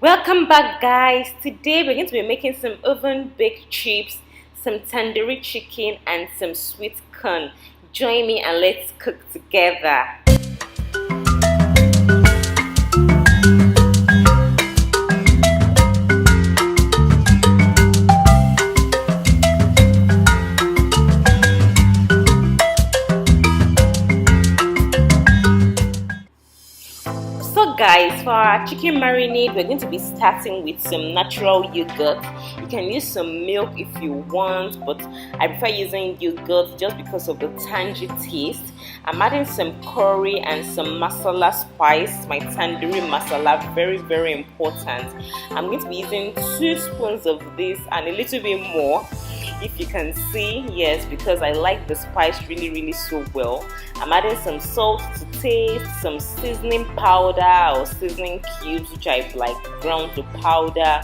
Welcome back, guys. Today we're going to be making some oven baked chips, some tandoori chicken, and some sweet corn. Join me and let's cook together. So guys, for our chicken marinade, we're going to be starting with some natural yogurt. You can use some milk if you want, but I prefer using yogurt just because of the tangy taste. I'm adding some curry and some masala spice, my tandoori masala, very important. I'm going to be using 2 spoons of this and a little bit more, if you can see. Yes, because I like the spice really so well. I'm adding some salt to taste, some seasoning powder or seasoning cubes, which I like ground to powder,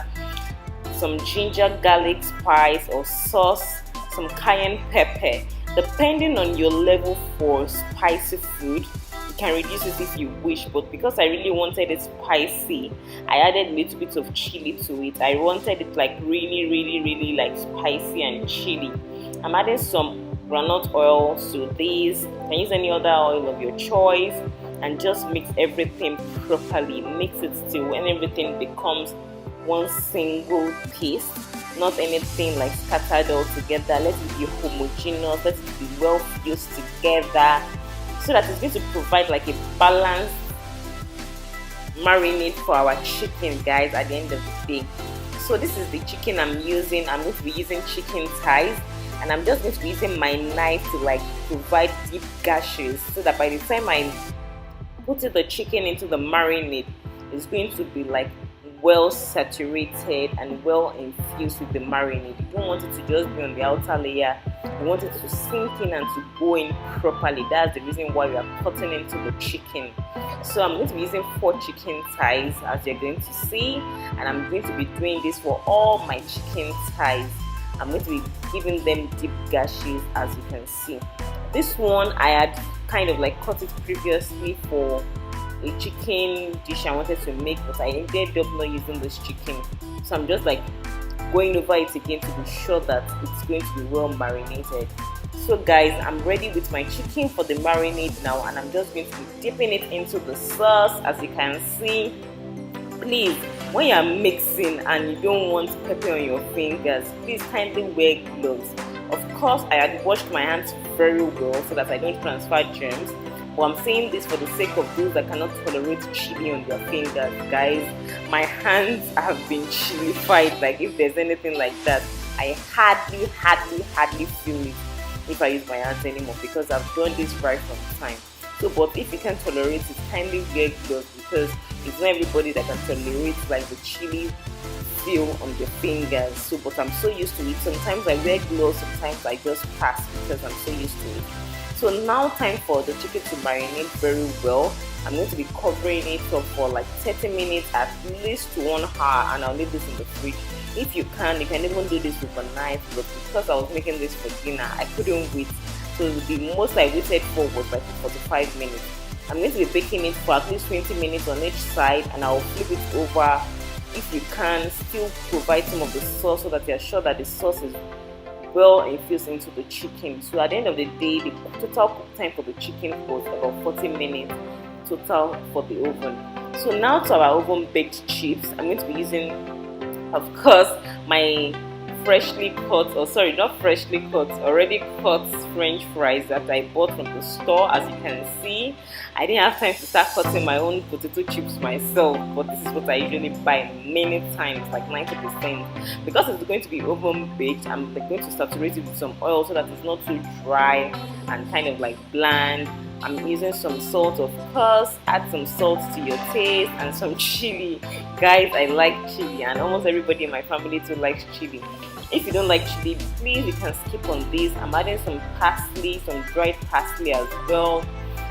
some ginger garlic spice or sauce, some cayenne pepper. Depending on your level for spicy food, you can reduce it if you wish, but because I really wanted it spicy, I added a little bit of chili to it. I wanted it like really like spicy and chili. I'm adding some groundnut oil to this. You can use any other oil of your choice and just mix everything properly. Mix it till when everything becomes one single paste, not anything like scattered all together. Let it be homogeneous, let it be well fused together, so that it's going to provide like a balanced marinade for our chicken, guys, at the end of the day. So this is the chicken I'm using. I'm going to be using chicken thighs, and I'm just going to be using my knife to like provide deep gashes, so that by the time I put the chicken into the marinade, it's going to be like well saturated and well infused with the marinade. You don't want it to just be on the outer layer. You want it to sink in and to go in properly. That's the reason why we are cutting into the chicken. So I'm going to be using 4 chicken thighs, as you're going to see, and I'm going to be doing this for all my chicken thighs. I'm going to be giving them deep gashes, as you can see. This one I had kind of like cut it previously for a chicken dish I wanted to make, but I ended up not using this chicken, so I'm just like going over it again to be sure that it's going to be well marinated. So guys, I'm ready with my chicken for the marinade now, and I'm just going to be dipping it into the sauce. As you can see, please, when you are mixing and you don't want pepper on your fingers, please kindly wear gloves. Of course, I had washed my hands very well so that I don't transfer germs. But I'm saying this for the sake of those that cannot tolerate chili on their fingers, guys. My hands have been chilified. Like, if there's anything like that, I hardly feel it if I use my hands anymore, because I've done this right from time. So, but if you can tolerate it, kindly wear gloves, because it's not everybody that can tolerate like the chili feel on their fingers. So, but I'm so used to it. Sometimes I wear gloves, sometimes I just pass because I'm so used to it. So now time for the chicken to marinate very well. I'm going to be covering it up for like 30 minutes at least to 1 hour, and I'll leave this in the fridge. If you can even do this overnight, but because I was making this for dinner, I couldn't wait. So the most I waited for was like 45 minutes. I'm going to be baking it for at least 20 minutes on each side, and I'll flip it over. If you can, still provide some of the sauce so that you're sure that the sauce is well infused into the chicken. So at the end of the day, the total cook time for the chicken was about 40 minutes total for the oven. So now to our oven baked chips, I'm going to be using, of course, my freshly cut, or sorry, not freshly cut, already cut French fries that I bought from the store. As you can see, I didn't have time to start cutting my own potato chips myself, but this is what I usually buy many times, like 90%. Because it's going to be oven baked, I'm going to saturate it with some oil so that it's not too dry and kind of like bland. I'm using some salt, of course. Add some salt to your taste, and some chili. Guys, I like chili, and almost everybody in my family too likes chili. If you don't like chili, please, you can skip on this. I'm adding some parsley, some dried parsley as well,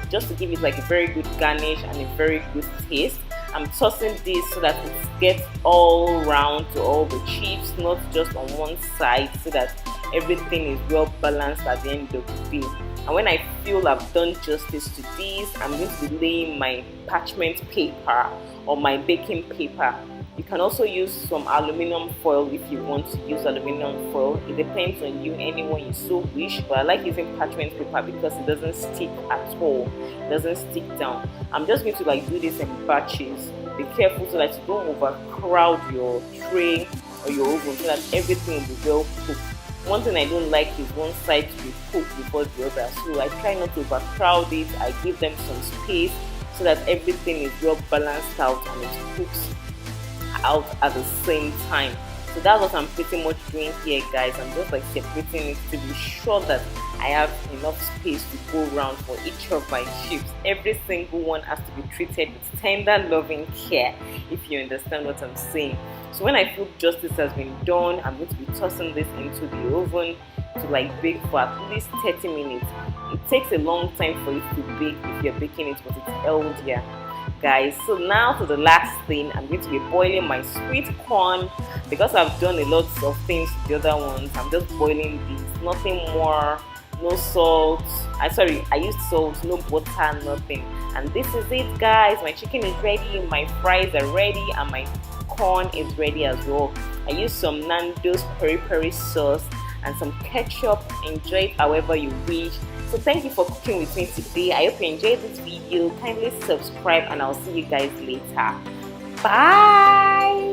just to give it like a very good garnish and a very good taste. I'm tossing this so that it gets all round to all the chips, not just on one side, so that everything is well balanced at the end of the day. And when I feel I've done justice to this, I'm going to be laying my parchment paper or my baking paper You can also use some aluminum foil if you want to use aluminum foil. It depends on you, anyone you so wish, but I like using parchment paper because it doesn't stick at all. It doesn't stick down. I'm just going to like do this in batches. Be careful so that you don't overcrowd your tray or your oven, so that everything will be well cooked. One thing I don't like is one side to be cooked before the other, so I try not to overcrowd it. I give them some space so that everything is well balanced out and it cooks out at the same time. So that's what I'm pretty much doing here, guys. I'm just like separating it to be sure that I have enough space to go around for each of my chips. Every single one has to be treated with tender loving care, if you understand what I'm saying. So when I feel justice has been done, I'm going to be tossing this into the oven to like bake for at least 30 minutes. It takes a long time for it to bake if you're baking it, but it's healthier, guys. So now to the last thing, I'm going to be boiling my sweet corn. Because I've done a lot of things to the other ones, I'm just boiling these, nothing more. No salt, I used salt, no butter, nothing. And this is it, guys. My chicken is ready, my fries are ready, and my corn is ready as well. I used some Nando's peri peri sauce and some ketchup. Enjoy it however you wish. So thank you for cooking with me today. I hope you enjoyed this video. Kindly subscribe and I'll see you guys later. Bye.